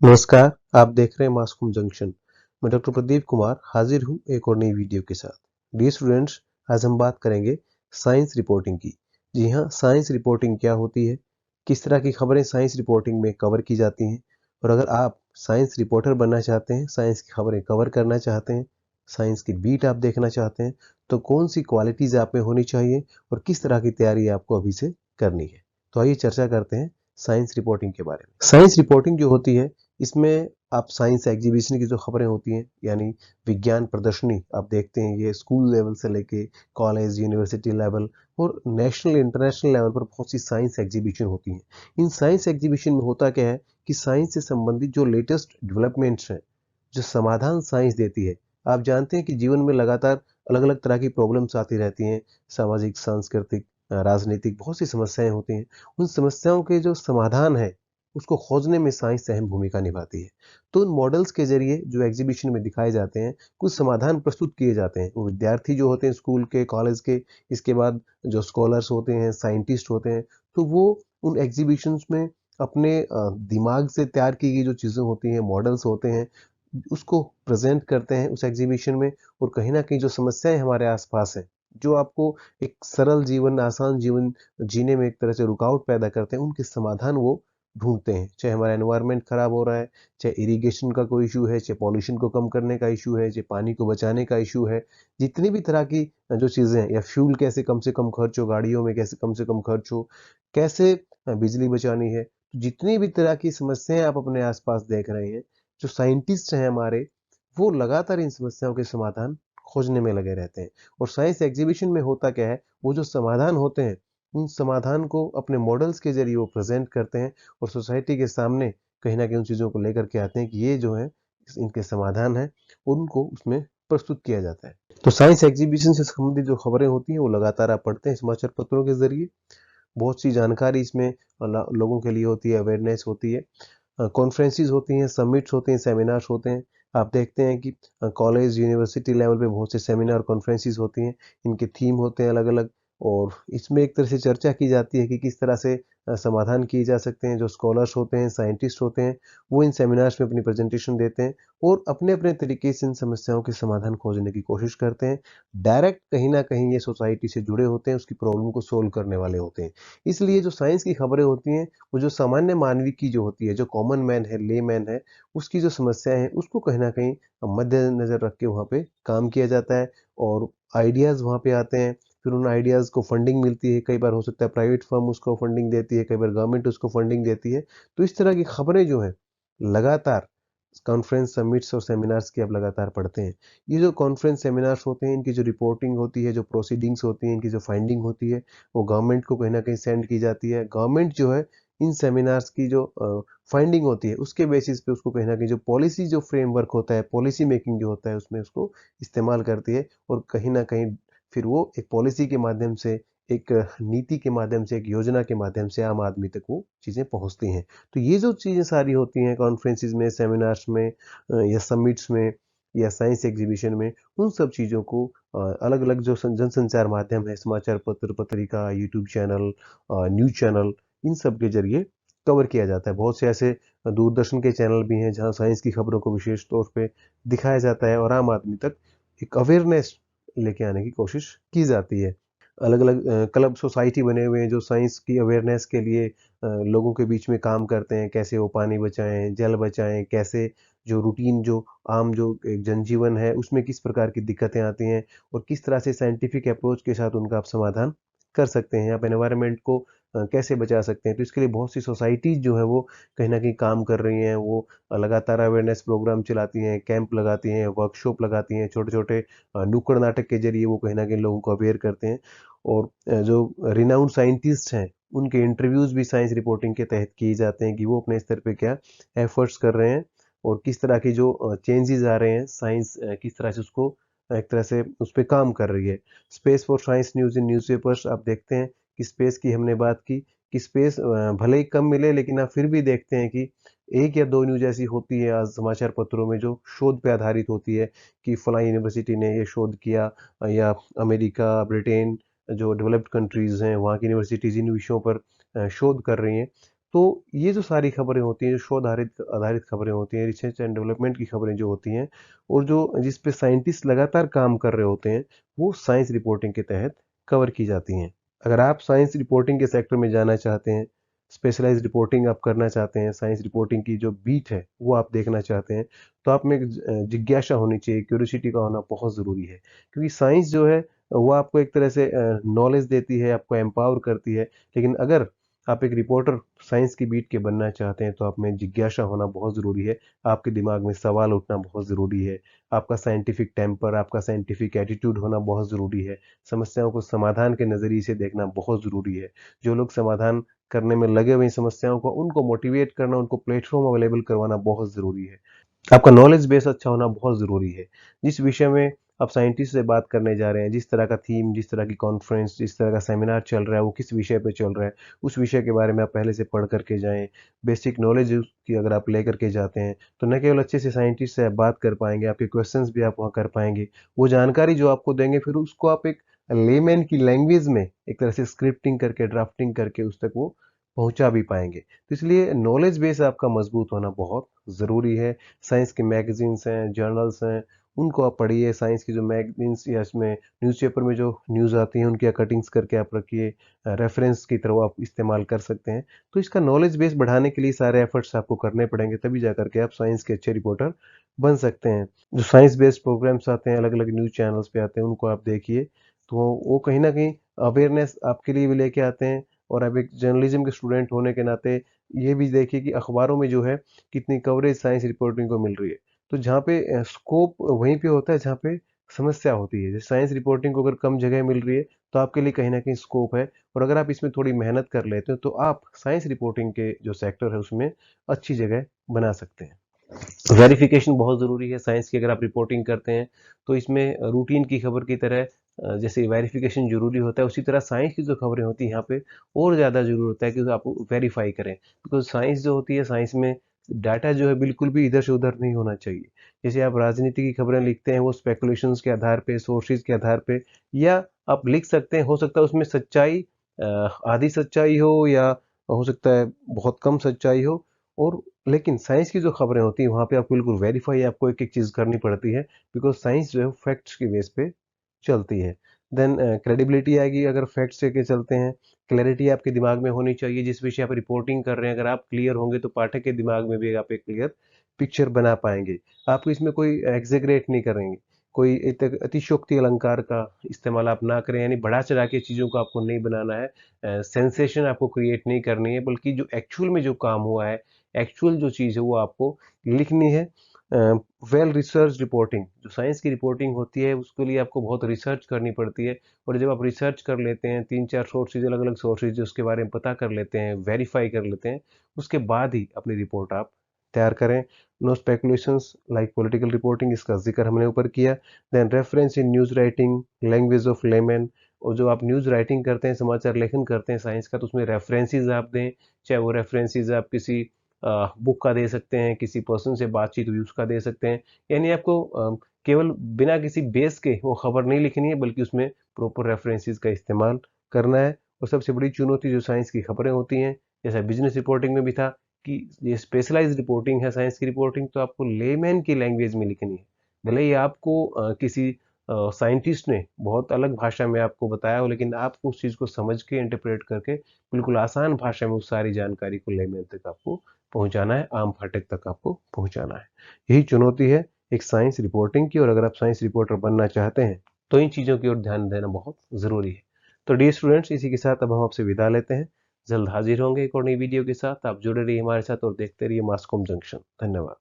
नमस्कार, आप देख रहे हैं मास्कूम जंक्शन। मैं डॉक्टर प्रदीप कुमार हाजिर हूँ एक और नई वीडियो के साथ। डियर स्टूडेंट्स, आज हम बात करेंगे साइंस रिपोर्टिंग की। जी हाँ, साइंस रिपोर्टिंग क्या होती है, किस तरह की खबरें साइंस रिपोर्टिंग में कवर की जाती हैं, और अगर आप साइंस रिपोर्टर बनना चाहते हैं, साइंस की खबरें कवर करना चाहते हैं, साइंस की बीट आप देखना चाहते हैं, तो कौन सी क्वालिटीज़ आप में होनी चाहिए और किस तरह की तैयारी आपको अभी से करनी है। तो आइए चर्चा करते हैं साइंस रिपोर्टिंग के बारे में। साइंस रिपोर्टिंग जो होती है, इसमें आप साइंस एग्जीबिशन की जो खबरें होती हैं, यानी विज्ञान प्रदर्शनी आप देखते हैं, ये स्कूल लेवल से लेके कॉलेज यूनिवर्सिटी लेवल और नेशनल इंटरनेशनल लेवल पर बहुत सी साइंस एग्जीबिशन होती हैं। इन साइंस एग्जीबिशन में होता क्या है कि साइंस से संबंधित जो लेटेस्ट डेवलपमेंट्स हैं, जो समाधान साइंस देती है। आप जानते हैं कि जीवन में लगातार अलग अलग तरह की प्रॉब्लम्स आती रहती हैं, सामाजिक, सांस्कृतिक, राजनीतिक, बहुत सी समस्याएं होती हैं। उन समस्याओं के जो समाधान है, उसको खोजने में साइंस अहम भूमिका निभाती है। तो उन मॉडल्स के जरिए जो एग्जीबिशन में दिखाए जाते हैं, कुछ समाधान प्रस्तुत किए जाते हैं। वो विद्यार्थी जो होते हैं स्कूल के, कॉलेज के, इसके बाद जो स्कॉलर्स होते हैं, साइंटिस्ट होते हैं, तो वो उन एग्जीबिशंस में अपने दिमाग से तैयार की गई जो चीज़ें होती हैं, मॉडल्स होते हैं, उसको प्रेजेंट करते हैं उस एग्जीबिशन में। और कहीं ना कहीं जो समस्याएं हमारे आसपास हैं, जो आपको एक सरल जीवन, आसान जीवन जीने में एक तरह से रुकावट पैदा करते हैं, उनके समाधान वो ढूंढते हैं। चाहे हमारा एनवायरनमेंट खराब हो रहा है, चाहे इरिगेशन का कोई इशू है, चाहे पॉल्यूशन को कम करने का इशू है, चाहे पानी को बचाने का इशू है, जितनी भी तरह की जो चीज़ें हैं, या फ्यूल कैसे कम से कम खर्च हो, गाड़ियों में कैसे कम से कम खर्च हो, कैसे बिजली बचानी है, तो जितनी भी तरह की समस्याएं आप अपने आसपास देख रहे हैं, जो साइंटिस्ट हैं हमारे, वो लगातार इन समस्याओं के समाधान खोजने में लगे रहते हैं। और साइंस एग्जीबिशन में होता क्या है, वो जो समाधान होते हैं, उन समाधान को अपने मॉडल्स के जरिए वो प्रेजेंट करते हैं और सोसाइटी के सामने कहीं ना कहीं उन चीज़ों को लेकर के आते हैं कि ये जो है इनके समाधान है, उनको उसमें प्रस्तुत किया जाता है। तो साइंस एग्जीबिशन से संबंधित जो खबरें होती हैं, वो लगातार आप पढ़ते हैं समाचार पत्रों के जरिए। बहुत सी जानकारी इसमें लोगों के लिए होती है, अवेयरनेस होती है, कॉन्फ्रेंसेस होती हैं, समिट्स होते हैं, सेमिनार्स होते हैं। आप देखते हैं कि कॉलेज यूनिवर्सिटी लेवल पे बहुत से सेमिनार कॉन्फ्रेंसेस होती हैं, इनके थीम होते हैं अलग अलग। और इसमें एक तरह से चर्चा की जाती है कि किस तरह से समाधान किए जा सकते हैं। जो स्कॉलर्स होते हैं, साइंटिस्ट होते हैं, वो इन सेमिनार्स में अपनी प्रेजेंटेशन देते हैं और अपने अपने तरीके से इन समस्याओं के समाधान खोजने की कोशिश करते हैं। डायरेक्ट कहीं ना कहीं ये सोसाइटी से जुड़े होते हैं, उसकी प्रॉब्लम को सोल्व करने वाले होते हैं। इसलिए जो साइंस की खबरें होती हैं, वो जो सामान्य मानवी की जो होती है, जो कॉमन मैन है, ले मैन है, उसकी जो समस्याएं हैं, उसको कहीं ना कहीं मद्देनजर रख के वहाँ पे काम किया जाता है। और आइडियाज़ वहाँ पे आते हैं, फिर उन आइडियाज़ को फंडिंग मिलती है। कई बार हो सकता है प्राइवेट फर्म उसको फंडिंग देती है, कई बार गवर्नमेंट उसको फंडिंग देती है। तो इस तरह की खबरें जो हैं, लगातार कॉन्फ्रेंस, समिट्स और सेमिनार्स की आप लगातार पढ़ते हैं। ये जो कॉन्फ्रेंस, सेमिनार्स होते हैं, इनकी जो रिपोर्टिंग होती है, जो प्रोसीडिंग्स होती हैं, इनकी जो फाइंडिंग होती है, वो गवर्नमेंट को कहीं ना कहीं सेंड की जाती है। गवर्नमेंट जो है, इन सेमिनार्स की जो फाइंडिंग होती है, उसके बेसिस पे उसको कहीं ना कहीं जो पॉलिसी, जो फ्रेमवर्क होता है, पॉलिसी मेकिंग जो होता है, उसमें उसको इस्तेमाल करती है। और कहीं ना कहीं फिर वो एक पॉलिसी के माध्यम से, एक नीति के माध्यम से, एक योजना के माध्यम से आम आदमी तक वो चीज़ें पहुंचती हैं। तो ये जो चीज़ें सारी होती हैं कॉन्फ्रेंसिस में, सेमिनार्स में, या समिट्स में, या साइंस एग्जीबिशन में, उन सब चीज़ों को अलग अलग जो जनसंचार माध्यम है, समाचार पत्र, पत्रिका, यूट्यूब चैनल, न्यूज़ चैनल, इन सब के जरिए कवर किया जाता है। बहुत से ऐसे दूरदर्शन के चैनल भी हैं जहां साइंस की खबरों को विशेष तौर पे दिखाया जाता है और आम आदमी तक एक अवेयरनेस लेके आने की कोशिश की जाती है। अलग अलग क्लब, सोसाइटी बने हुए हैं जो साइंस की अवेयरनेस के लिए लोगों के बीच में काम करते हैं। कैसे वो पानी बचाएं, जल बचाएं, कैसे जो रूटीन, जो आम जो एक जनजीवन है, उसमें किस प्रकार की दिक्कतें आती हैं और किस तरह से साइंटिफिक अप्रोच के साथ उनका आप समाधान कर सकते हैं। आप एनवायरनमेंट को कैसे बचा सकते हैं। तो इसके लिए बहुत सी सोसाइटीज जो है वो कहीं ना कहीं काम कर रही हैं। वो लगातार अवेयरनेस प्रोग्राम चलाती हैं, कैंप लगाती हैं, वर्कशॉप लगाती हैं, छोटे छोटे नुक्कड़ नाटक के जरिए वो कहीं ना कहीं लोगों को अवेयर करते हैं। और जो रिनाउंड साइंटिस्ट हैं, उनके इंटरव्यूज भी साइंस रिपोर्टिंग के तहत किए जाते हैं कि वो अपने स्तर पे क्या एफर्ट्स कर रहे हैं और किस तरह की जो चेंजेस आ रहे हैं, साइंस किस तरह से उसको एक तरह से उस पर काम कर रही है। Space for science news in newspapers आप देखते हैं कि स्पेस की हमने बात की कि स्पेस भले ही कम मिले, लेकिन आप फिर भी देखते हैं कि एक या दो न्यूज ऐसी होती है आज समाचार पत्रों में जो शोध पे आधारित होती है कि फला यूनिवर्सिटी ने ये शोध किया, या अमेरिका, ब्रिटेन, जो डेवलप्ड कंट्रीज हैं, वहाँ की यूनिवर्सिटीज इन विषयों पर शोध कर रही हैं। तो ये जो सारी खबरें होती हैं, जो शोध आधारित आधारित खबरें होती हैं, रिसर्च एंड डेवलपमेंट की खबरें जो होती हैं, और जो जिस पे साइंटिस्ट लगातार काम कर रहे होते हैं, वो साइंस रिपोर्टिंग के तहत कवर की जाती हैं। अगर आप साइंस रिपोर्टिंग के सेक्टर में जाना चाहते हैं, स्पेशलाइज्ड रिपोर्टिंग आप करना चाहते हैं, साइंस रिपोर्टिंग की जो बीट है वो आप देखना चाहते हैं, तो आप में एक जिज्ञासा होनी चाहिए, क्यूरियोसिटी का होना बहुत ज़रूरी है। क्योंकि साइंस जो है वो आपको एक तरह से नॉलेज देती है, आपको एम्पावर करती है। लेकिन अगर आप एक रिपोर्टर साइंस की बीट के बनना चाहते हैं, तो आप में जिज्ञासा होना बहुत ज़रूरी है। आपके दिमाग में सवाल उठना बहुत ज़रूरी है। आपका साइंटिफिक टेम्पर, आपका साइंटिफिक एटीट्यूड होना बहुत ज़रूरी है। समस्याओं को समाधान के नज़रिए से देखना बहुत ज़रूरी है। जो लोग समाधान करने में लगे हुए हैं समस्याओं को, उनको मोटिवेट करना, उनको प्लेटफॉर्म अवेलेबल करवाना बहुत ज़रूरी है। आपका नॉलेज बेस अच्छा होना बहुत ज़रूरी है। जिस विषय में आप साइंटिस्ट से बात करने जा रहे हैं, जिस तरह का थीम, जिस तरह की कॉन्फ्रेंस, जिस तरह का सेमिनार चल रहा है, वो किस विषय पे चल रहा है, उस विषय के बारे में आप पहले से पढ़ करके जाएँ। बेसिक नॉलेज उसकी अगर आप लेकर के जाते हैं, तो न केवल अच्छे से साइंटिस्ट से आप बात कर पाएँगे, आपके क्वेश्चंस भी आप वहाँ कर पाएँगे। वो जानकारी जो आपको देंगे, फिर उसको आप एक लेमैन की लैंग्वेज में एक तरह से स्क्रिप्टिंग करके, ड्राफ्टिंग करके उस तक वो पहुँचा भी पाएँगे। तो इसलिए नॉलेज बेस आपका मज़बूत होना बहुत ज़रूरी है। साइंस के मैगज़ीन्स हैं, जर्नल्स हैं, उनको आप पढ़िए। साइंस की जो मैगज़ीन्स या इसमें न्यूज़पेपर में जो न्यूज़ आती हैं, उनकी कटिंग्स करके आप रखिए। रेफ़रेंस की तरह आप इस्तेमाल कर सकते हैं। तो इसका नॉलेज बेस बढ़ाने के लिए सारे एफ़र्ट्स आपको करने पड़ेंगे, तभी जा कर के आप साइंस के अच्छे रिपोर्टर बन सकते हैं। जो साइंस बेस्ड प्रोग्राम्स आते हैं, अलग-अलग न्यूज़ चैनल्स पे आते हैं, उनको आप देखिए। तो वो कहीं न कहीं अवेयरनेस आपके लिए भी लेके आते हैं, और आप एक जर्नलिज़्म के स्टूडेंट होने के नाते ये भी देखिए कि अखबारों में जो है कितनी कवरेज साइंस रिपोर्टिंग को मिल रही है। तो जहाँ पे स्कोप वहीं पे होता है जहाँ पे समस्या होती है। जैसे साइंस रिपोर्टिंग को अगर कम जगह मिल रही है, तो आपके लिए कहीं न कहीं स्कोप है, और अगर आप इसमें थोड़ी मेहनत कर लेते हो, तो आप साइंस रिपोर्टिंग के जो सेक्टर है उसमें अच्छी जगह बना सकते हैं। वेरिफिकेशन बहुत ज़रूरी है साइंस की। अगर आप रिपोर्टिंग करते हैं, तो इसमें रूटीन की खबर की तरह जैसे वेरिफिकेशन ज़रूरी होता है, उसी तरह साइंस की जो खबरें होती हैं यहाँ पे और ज़्यादा ज़रूरी होता है कि आप वेरीफाई करें। बिकॉज़ साइंस जो होती है, साइंस में डाटा जो है बिल्कुल भी इधर से उधर नहीं होना चाहिए। जैसे आप राजनीति की खबरें लिखते हैं, वो स्पेकुलेशंस के आधार पे, सोर्सेज़ के आधार पे, या आप लिख सकते हैं, हो सकता है उसमें सच्चाई आधी सच्चाई हो, या हो सकता है बहुत कम सच्चाई हो। और लेकिन साइंस की जो खबरें होती हैं, वहाँ पे आपको बिल्कुल वेरीफाई आपको एक-एक चीज़ करनी पड़ती है, बिकॉज़ साइंस जो है फैक्ट्स के बेस पे चलती है। देन क्रेडिबिलिटी आएगी अगर फैक्ट्स लेके चलते हैं। क्लैरिटी आपके दिमाग में होनी चाहिए, जिस विषय आप रिपोर्टिंग कर रहे हैं, अगर आप क्लियर होंगे, तो पाठक के दिमाग में भी आप एक क्लियर पिक्चर बना पाएँगे। आपको इसमें कोई एक्ज़ैगरेट नहीं करेंगे, कोई अतिशयोक्ति अलंकार का इस्तेमाल आप ना करें, यानी बढ़ा-चढ़ा के चीज़ों को आपको नहीं बनाना है। सेंसेशन आपको क्रिएट नहीं करनी है, बल्कि जो एक्चुअल में जो काम हुआ है, एक्चुअल जो चीज़ है वो आपको लिखनी है। वेल रिसर्च रिपोर्टिंग, जो साइंस की रिपोर्टिंग होती है, उसके लिए आपको बहुत रिसर्च करनी पड़ती है, और जब आप रिसर्च कर लेते हैं, 3-4 सोर्सेज, अलग-अलग सोर्सेज उसके बारे में पता कर लेते हैं, वेरीफाई कर लेते हैं, उसके बाद ही अपनी रिपोर्ट आप तैयार करें। No speculations like political reporting, इसका जिक्र हमने ऊपर किया। Then reference in news writing, language of layman, और जो आप न्यूज़ राइटिंग करते हैं, समाचार लेखन करते हैं साइंस का, तो उसमें रेफरेंसेस आप दें। चाहे वो रेफरेंसेस आप किसी बुक का दे सकते हैं, किसी पर्सन से बातचीत हुई उसका दे सकते हैं। यानी आपको केवल बिना किसी बेस के वो खबर नहीं लिखनी है, बल्कि उसमें प्रॉपर रेफरेंसेस का इस्तेमाल करना है। और सबसे बड़ी चुनौती जो साइंस की खबरें होती हैं, जैसा बिजनेस रिपोर्टिंग में भी था, कि ये स्पेशलाइज्ड रिपोर्टिंग है साइंस की रिपोर्टिंग, तो आपको लेमैन की लैंग्वेज में लिखनी है। भले ही आपको किसी साइंटिस्ट ने बहुत अलग भाषा में आपको बताया हो, लेकिन आपको उस चीज़ को समझ के इंटरप्रेट करके बिल्कुल आसान भाषा में उस सारी जानकारी को लेमैन तक आपको पहुंचाना है, आम फाटक तक आपको पहुंचाना है। यही चुनौती है एक साइंस रिपोर्टिंग की, और अगर आप साइंस रिपोर्टर बनना चाहते हैं, तो इन चीज़ों की ओर ध्यान देना बहुत ज़रूरी है। तो डियर स्टूडेंट्स, इसी के साथ अब हम आपसे विदा लेते हैं। जल्द हाजिर होंगे एक और नई वीडियो के साथ। आप जुड़े रहिए हमारे साथ और देखते रहिए मासकॉम जंक्शन। धन्यवाद।